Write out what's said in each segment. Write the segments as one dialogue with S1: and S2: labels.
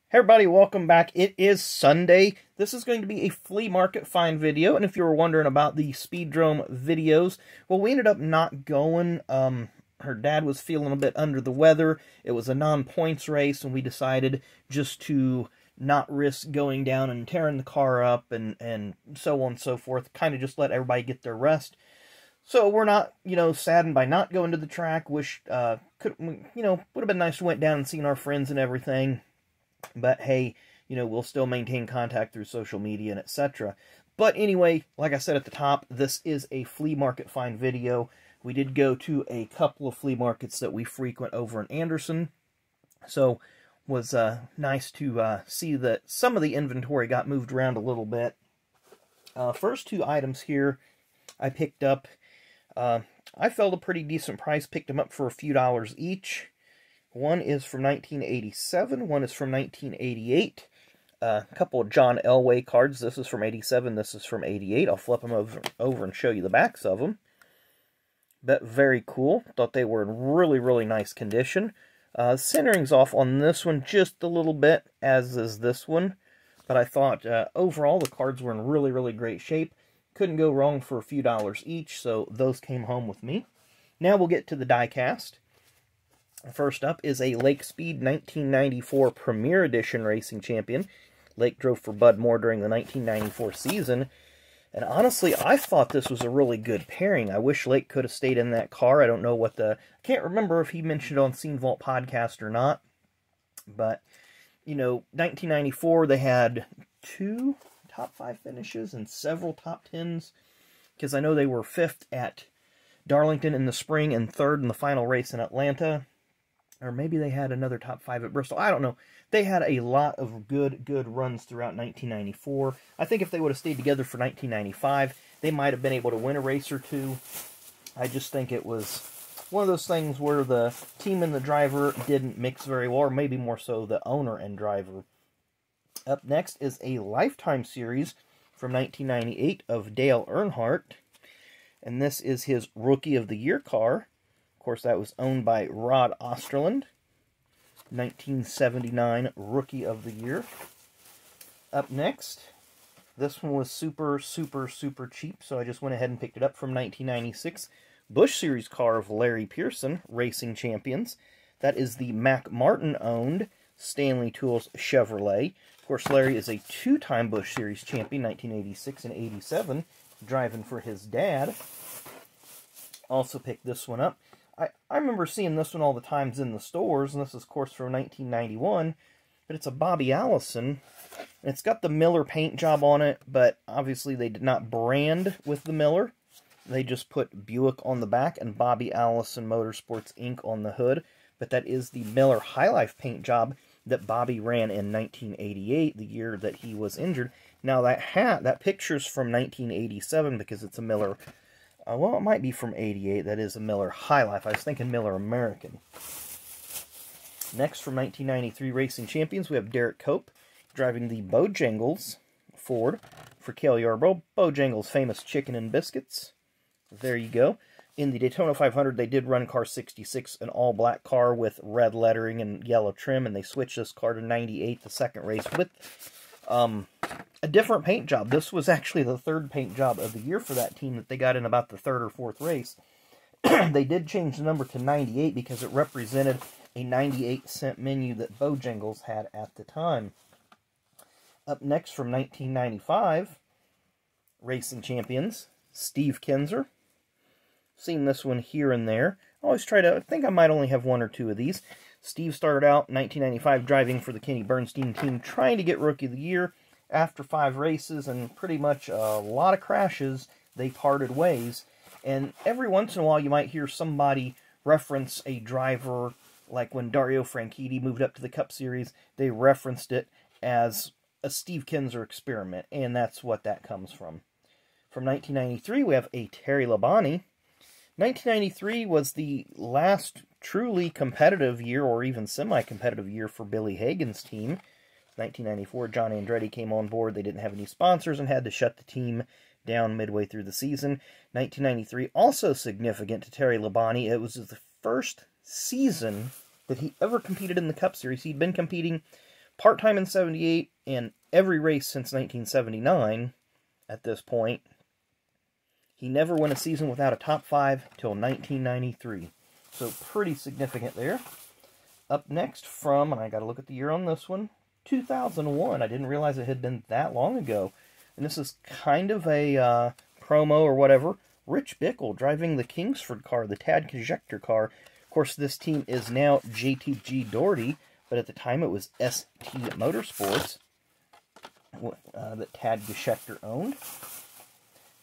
S1: Hey everybody, welcome back. It is Sunday. This is going to be a flea market find video, and if you were wondering about the Speedrome videos, well, we ended up not going. Her dad was feeling a bit under the weather. It was a non-points race, and we decided just to not risk going down and tearing the car up and so on and so forth. Kind of just let everybody get their rest. So we're not, saddened by not going to the track. Wish, would have been nice to went down and seen our friends and everything. But hey, we'll still maintain contact through social media and etc. But anyway, like I said at the top, this is a flea market find video. We did go to a couple of flea markets that we frequent over in Anderson. So was nice to see that some of the inventory got moved around a little bit. First two items here I picked up. I felt a pretty decent price. Picked them up for a few dollars each. One is from 1987, one is from 1988. A couple of John Elway cards. This is from 87, this is from 88. I'll flip them over and show you the backs of them. But very cool. Thought they were in really, really nice condition. Centering's off on this one just a little bit, as is this one. But I thought overall the cards were in really, really great shape. Couldn't go wrong for a few dollars each, so those came home with me. Now we'll get to the die cast. First up is a Lake Speed 1994 Premier Edition Racing Champion. Lake drove for Bud Moore during the 1994 season. And honestly, I thought this was a really good pairing. I wish Lake could have stayed in that car. I don't know what I can't remember if he mentioned it on Scene Vault podcast or not. But, 1994, they had 2 top 5 finishes and several top 10s. Because I know they were 5th at Darlington in the spring and 3rd in the final race in Atlanta. Or maybe they had another top 5 at Bristol. I don't know. They had a lot of good runs throughout 1994. I think if they would have stayed together for 1995, they might have been able to win a race or two. I just think it was one of those things where the team and the driver didn't mix very well, or maybe more so the owner and driver. Up next is a Lifetime Series from 1998 of Dale Earnhardt. And this is his Rookie of the Year car. Of course, that was owned by Rod Osterland. 1979 Rookie of the Year. Up next, this one was super cheap, so I just went ahead and picked it up from 1996. Busch Series car of Larry Pearson, Racing Champions. That is the Mac Martin-owned Stanley Tools Chevrolet. Of course, Larry is a 2-time Busch Series champion, 1986 and 87, driving for his dad. Also picked this one up. I remember seeing this one all the times in the stores, and this is, of course, from 1991, but it's a Bobby Allison, and it's got the Miller paint job on it, but obviously they did not brand with the Miller. They just put Buick on the back and Bobby Allison Motorsports Inc. on the hood, but that is the Miller High Life paint job that Bobby ran in 1988, the year that he was injured. Now that picture's from 1987 because it's a Miller. Well, it might be from 88. That is a Miller High Life. I was thinking Miller American. Next, from 1993 Racing Champions, we have Derek Cope driving the Bojangles Ford for Cale Yarborough. Bojangles' famous chicken and biscuits. There you go. In the Daytona 500, they did run car 66, an all-black car with red lettering and yellow trim, and they switched this car to 98, the second race, with a different paint job. This was actually the 3rd paint job of the year for that team that they got in about the 3rd or 4th race. They did change the number to 98 because it represented a 98-cent menu that Bojangles had at the time. Up next from 1995, Racing Champions, Steve Kinser. Seen this one here and there. I think I might only have 1 or 2 of these. Steve started out in 1995 driving for the Kenny Bernstein team, trying to get Rookie of the Year. After 5 races and pretty much a lot of crashes, they parted ways. And every once in a while you might hear somebody reference a driver, like when Dario Franchitti moved up to the Cup Series, they referenced it as a Steve Kinser experiment, and that's what that comes from. From 1993, we have a Terry Labonte. 1993 was the last truly competitive year, or even semi-competitive year, for Billy Hagan's team. 1994, John Andretti came on board. They didn't have any sponsors and had to shut the team down midway through the season. 1993, also significant to Terry Labonte. It was the first season that he ever competed in the Cup Series. He'd been competing part-time in 78 and every race since 1979 at this point. He never won a season without a top 5 till 1993. So pretty significant there. Up next from, and I got to look at the year on this one, 2001. I didn't realize it had been that long ago. And this is kind of a promo or whatever. Rich Bickle driving the Kingsford car, the Tad Kajector car. Of course, this team is now JTG Doherty, but at the time it was ST Motorsports that Tad Kajector owned.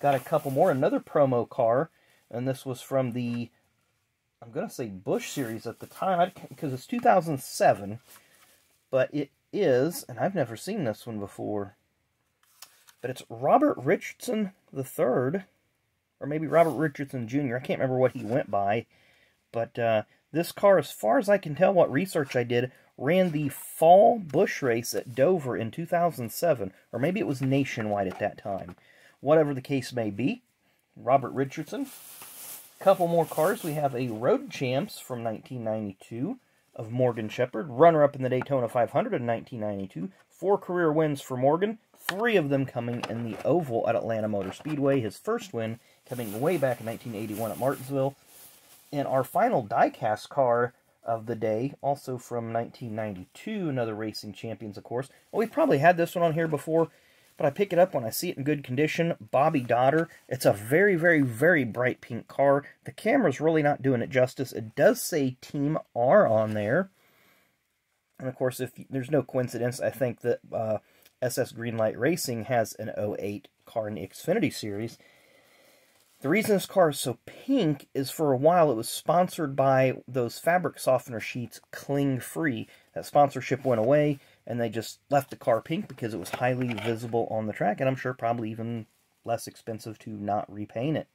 S1: Got a couple more. Another promo car, and this was from the, I'm going to say Busch Series at the time, because it's 2007, but it is, and I've never seen this one before, but it's Robert Richardson III, or maybe Robert Richardson Jr., I can't remember what he went by, but this car, as far as I can tell what research I did, ran the fall Busch race at Dover in 2007, or maybe it was nationwide at that time. Whatever the case may be, Robert Richardson. Couple more cars. We have a Road Champs from 1992 of Morgan Shepherd, runner-up in the Daytona 500 in 1992. 4 career wins for Morgan, 3 of them coming in the oval at Atlanta Motor Speedway. His first win coming way back in 1981 at Martinsville. And our final die-cast car of the day, also from 1992, another Racing Champions, of course. Well, we've probably had this one on here before, but I pick it up when I see it in good condition. Bobby Dotter. It's a very, very, very bright pink car. The camera's really not doing it justice. It does say Team R on there. And of course, if there's no coincidence, I think that SS Greenlight Racing has an 08 car in the Xfinity Series. The reason this car is so pink is for a while it was sponsored by those fabric softener sheets, Cling Free. That sponsorship went away, and they just left the car pink because it was highly visible on the track, and I'm sure probably even less expensive to not repaint it.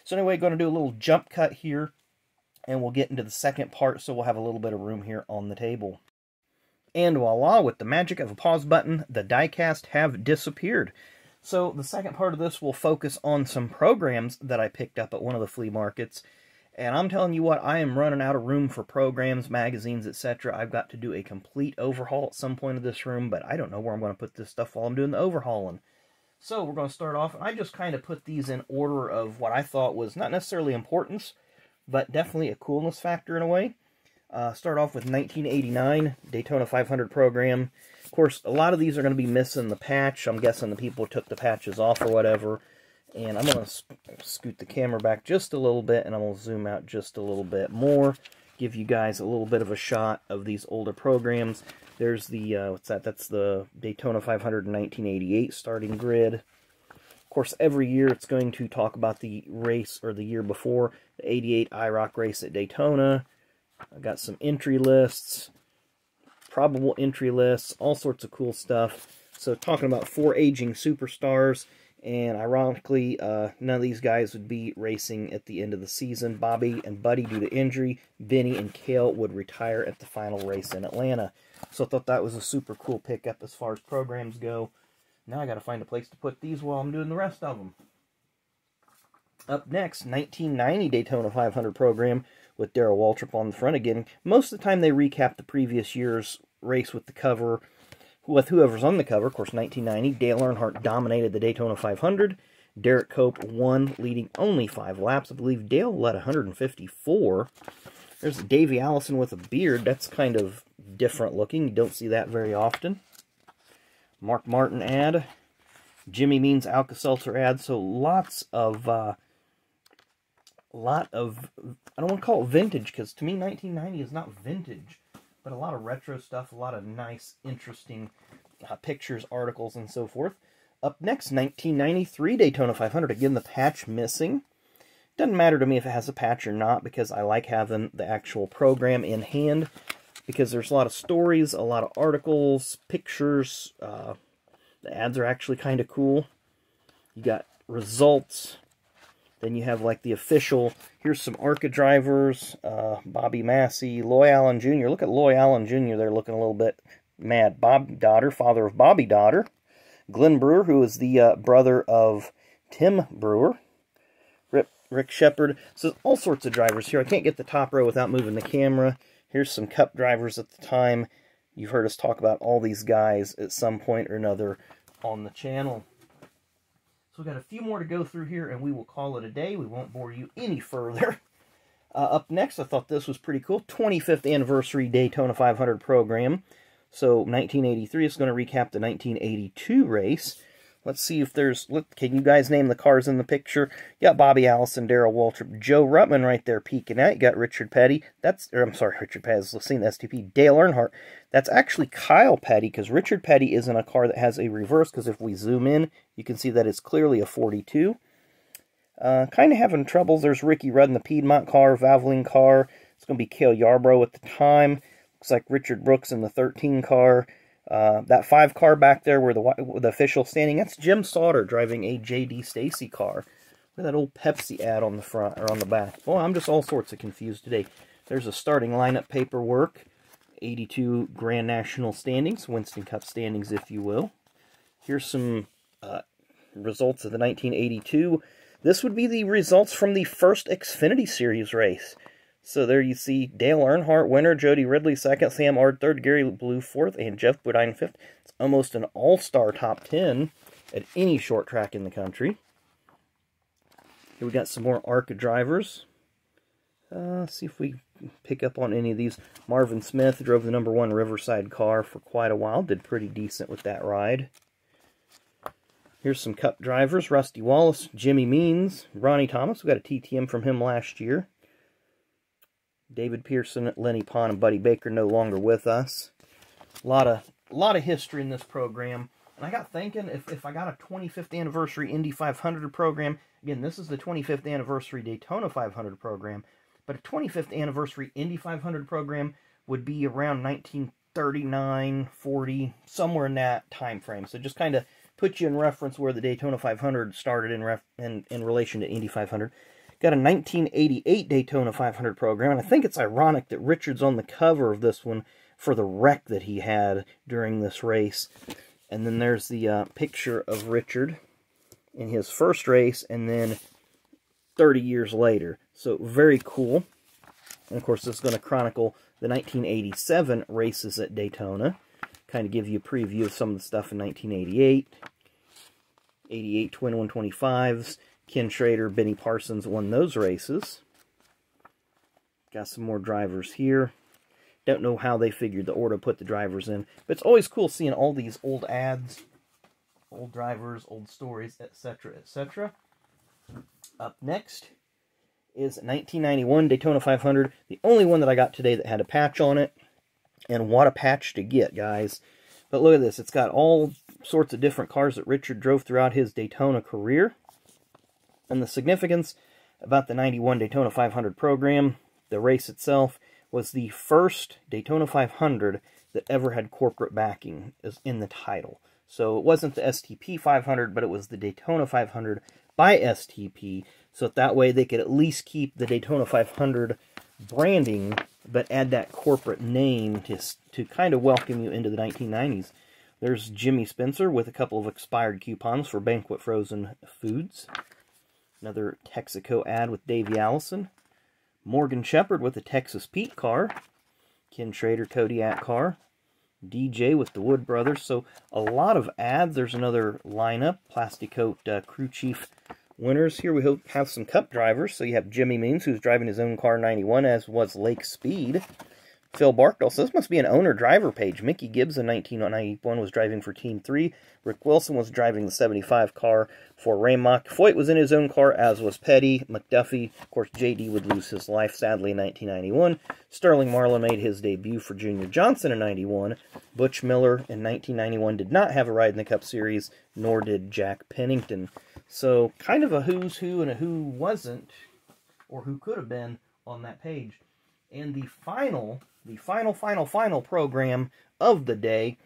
S1: So anyway, going to do a little jump cut here, and we'll get into the second part, so we'll have a little bit of room here on the table. And voila, with the magic of a pause button, the diecast have disappeared. So the second part of this will focus on some programs that I picked up at one of the flea markets. And I'm telling you what, I am running out of room for programs, magazines, etc. I've got to do a complete overhaul at some point of this room, but I don't know where I'm going to put this stuff while I'm doing the overhauling. So we're going to start off, and I just kind of put these in order of what I thought was not necessarily importance, but definitely a coolness factor in a way. Start off with 1989 Daytona 500 program. Of course, a lot of these are going to be missing the patch. I'm guessing the people took the patches off or whatever. And I'm going to scoot the camera back just a little bit, and I'm going to zoom out just a little bit more. Give you guys a little bit of a shot of these older programs. There's the, what's that? That's the Daytona 500 in 1988 starting grid. Of course, every year it's going to talk about the race, or the year before, the 88 IROC race at Daytona. I've got some entry lists, probable entry lists, all sorts of cool stuff. So talking about 4 aging superstars, and ironically, none of these guys would be racing at the end of the season. Bobby and Buddy, due to injury, Benny and Cale would retire at the final race in Atlanta. So I thought that was a super cool pickup as far as programs go. Now I got to find a place to put these while I'm doing the rest of them. Up next, 1990 Daytona 500 program with Darrell Waltrip on the front again. Most of the time they recap the previous year's race with the cover, with whoever's on the cover. Of course, 1990, Dale Earnhardt dominated the Daytona 500. Derek Cope won, leading only 5 laps. I believe Dale led 154. There's Davey Allison with a beard. That's kind of different looking. You don't see that very often. Mark Martin ad. Jimmy Means Alka-Seltzer ad. So lots of, I don't want to call it vintage, because to me 1990 is not vintage, but a lot of retro stuff, a lot of nice, interesting pictures, articles, and so forth. Up next, 1993 Daytona 500. Again, the patch missing. Doesn't matter to me if it has a patch or not, because I like having the actual program in hand, because there's a lot of stories, a lot of articles, pictures. The ads are actually kind of cool. You got results. Then you have like the official, here's some ARCA drivers, Bobby Massey, Loy Allen Jr. Look at Loy Allen Jr. They're looking a little bit mad. Bob Dotter, father of Bobby Dotter. Glenn Brewer, who is the brother of Tim Brewer. Rick Shepard. So all sorts of drivers here. I can't get the top row without moving the camera. Here's some Cup drivers at the time. You've heard us talk about all these guys at some point or another on the channel. So we've got a few more to go through here, and we will call it a day. We won't bore you any further. Up next, I thought this was pretty cool. 25th Anniversary Daytona 500 program. So 1983 is going to recap the 1982 race. Let's see if there's... Can you guys name the cars in the picture? You got Bobby Allison, Darrell Waltrip, Joe Ruttman right there peeking out. You got Richard Petty. Richard Petty. Let's see the STP. Dale Earnhardt. That's actually Kyle Petty, because Richard Petty is in a car that has a reverse, because if we zoom in, you can see that it's clearly a 42. Kind of having trouble. There's Ricky Rudd in the Piedmont car, Valvoline car. It's going to be Cale Yarbrough at the time. Looks like Richard Brooks in the 13 car. That 5 car back there where the official standing, that's Jim Sauter driving a J.D. Stacy car. Look at that old Pepsi ad on the front, or on the back. Boy, I'm just all sorts of confused today. There's a starting lineup paperwork. 82 Grand National standings, Winston Cup standings, if you will. Here's some results of the 1982. This would be the results from the first Xfinity Series race. So there you see Dale Earnhardt winner, Jody Ridley second, Sam Ard third, Gary Blue fourth, and Jeff Bodine fifth. It's almost an all-star top 10 at any short track in the country. Here we got some more ARCA drivers. Let's see if we pick up on any of these. Marvin Smith drove the #1 Riverside car for quite a while. Did pretty decent with that ride. Here's some Cup drivers. Rusty Wallace, Jimmy Means, Ronnie Thomas. We got a TTM from him last year. David Pearson, Lenny Pond, and Buddy Baker no longer with us. A lot of history in this program. And I got thinking, if I got a 25th Anniversary Indy 500 program, again, this is the 25th Anniversary Daytona 500 program, but a 25th Anniversary Indy 500 program would be around 1939, 40, somewhere in that time frame. So just kind of put you in reference where the Daytona 500 started in relation to Indy 500. Got a 1988 Daytona 500 program, and I think it's ironic that Richard's on the cover of this one for the wreck that he had during this race. And then there's the picture of Richard in his first race, and then 30 years later. So very cool. And of course, this is going to chronicle the 1987 races at Daytona. Kind of give you a preview of some of the stuff in 1988. 88 Twin 125s. Ken Schrader, Benny Parsons won those races. Got some more drivers here. Don't know how they figured the order to put the drivers in. But it's always cool seeing all these old ads, old drivers, old stories, etc., etc. Up next is 1991 Daytona 500. The only one that I got today that had a patch on it. And what a patch to get, guys. But look at this. It's got all sorts of different cars that Richard drove throughout his Daytona career. And the significance about the 91 Daytona 500 program, the race itself, was the first Daytona 500 that ever had corporate backing in the title. So it wasn't the STP 500, but it was the Daytona 500 by STP, so that way they could at least keep the Daytona 500 branding, but add that corporate name to kind of welcome you into the 1990s. There's Jimmy Spencer with a couple of expired coupons for Banquet Frozen Foods. Another Texaco ad with Davey Allison. Morgan Shepherd with the Texas Pete car. Ken Schrader Kodiak car. DJ with the Wood Brothers. So a lot of ads. There's another lineup. Plasticoat crew chief winners. Here we have some Cup drivers. So you have Jimmy Means, who's driving his own car 91, as was Lake Speed. Phil Barkdale, so this must be an owner-driver page. Mickey Gibbs in 1991 was driving for Team 3. Rick Wilson was driving the 75 car for Raymock. Foyt was in his own car, as was Petty. McDuffie, of course, J.D. would lose his life, sadly, in 1991. Sterling Marlin made his debut for Junior Johnson in 91. Butch Miller in 1991 did not have a ride in the Cup Series, nor did Jack Pennington. So, kind of a who's who and a who wasn't, or who could have been, on that page. And the final program of the day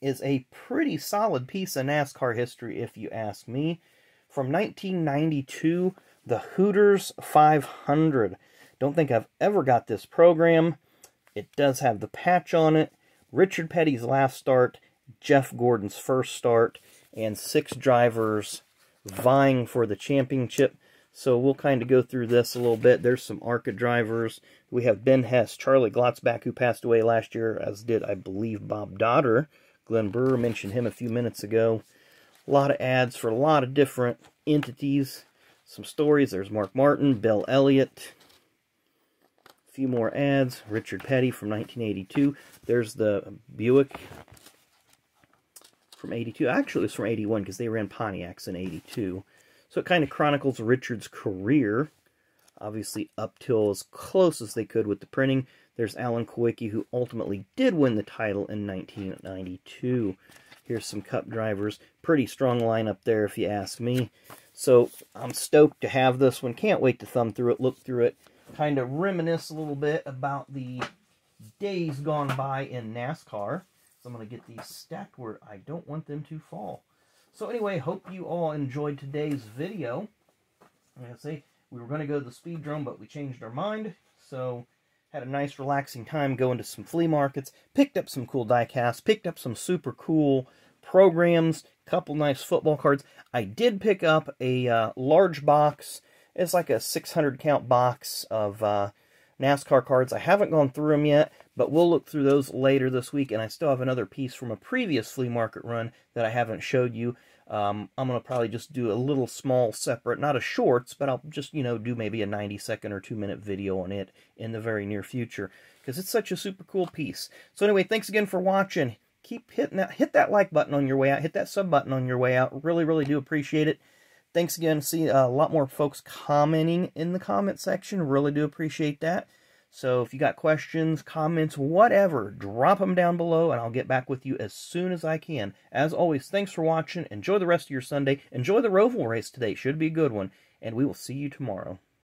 S1: is a pretty solid piece of NASCAR history, if you ask me. From 1992, the Hooters 500. Don't think I've ever got this program. It does have the patch on it. Richard Petty's last start, Jeff Gordon's first start, and 6 drivers vying for the championship. So we'll kind of go through this a little bit. There's some ARCA drivers. We have Ben Hess, Charlie Glotzback, who passed away last year, as did, I believe, Bob Dodder. Glenn Brewer mentioned him a few minutes ago. A lot of ads for a lot of different entities. Some stories. There's Mark Martin, Bill Elliott. A few more ads. Richard Petty from 1982. There's the Buick from 82. Actually, it's from 81 because they ran Pontiacs in 82. So it kind of chronicles Richard's career, obviously up till as close as they could with the printing. There's Alan Kulwicki, who ultimately did win the title in 1992. Here's some Cup drivers. Pretty strong lineup there, if you ask me. So I'm stoked to have this one. Can't wait to thumb through it, look through it, kind of reminisce a little bit about the days gone by in NASCAR. So I'm going to get these stacked where I don't want them to fall. So anyway, hope you all enjoyed today's video. Like I say, we were going to go to the Speedrome, but we changed our mind. So had a nice relaxing time going to some flea markets, picked up some cool die-casts, picked up some super cool programs, couple nice football cards. I did pick up a large box. It's like a 600 count box of NASCAR cards. I haven't gone through them yet, but we'll look through those later this week, and I still have another piece from a previous flea market run that I haven't showed you. I'm going to probably just do a little small separate, not a shorts, but I'll just, you know, do maybe a 90-second or 2-minute video on it in the very near future, because it's such a super cool piece. So anyway, thanks again for watching. Keep hitting that, hit that like button on your way out, hit that sub button on your way out. Really, really do appreciate it. Thanks again. See a lot more folks commenting in the comment section. Really do appreciate that. So if you got questions, comments, whatever, drop them down below, and I'll get back with you as soon as I can. As always, thanks for watching. Enjoy the rest of your Sunday. Enjoy the Roval race today. Should be a good one. And we will see you tomorrow.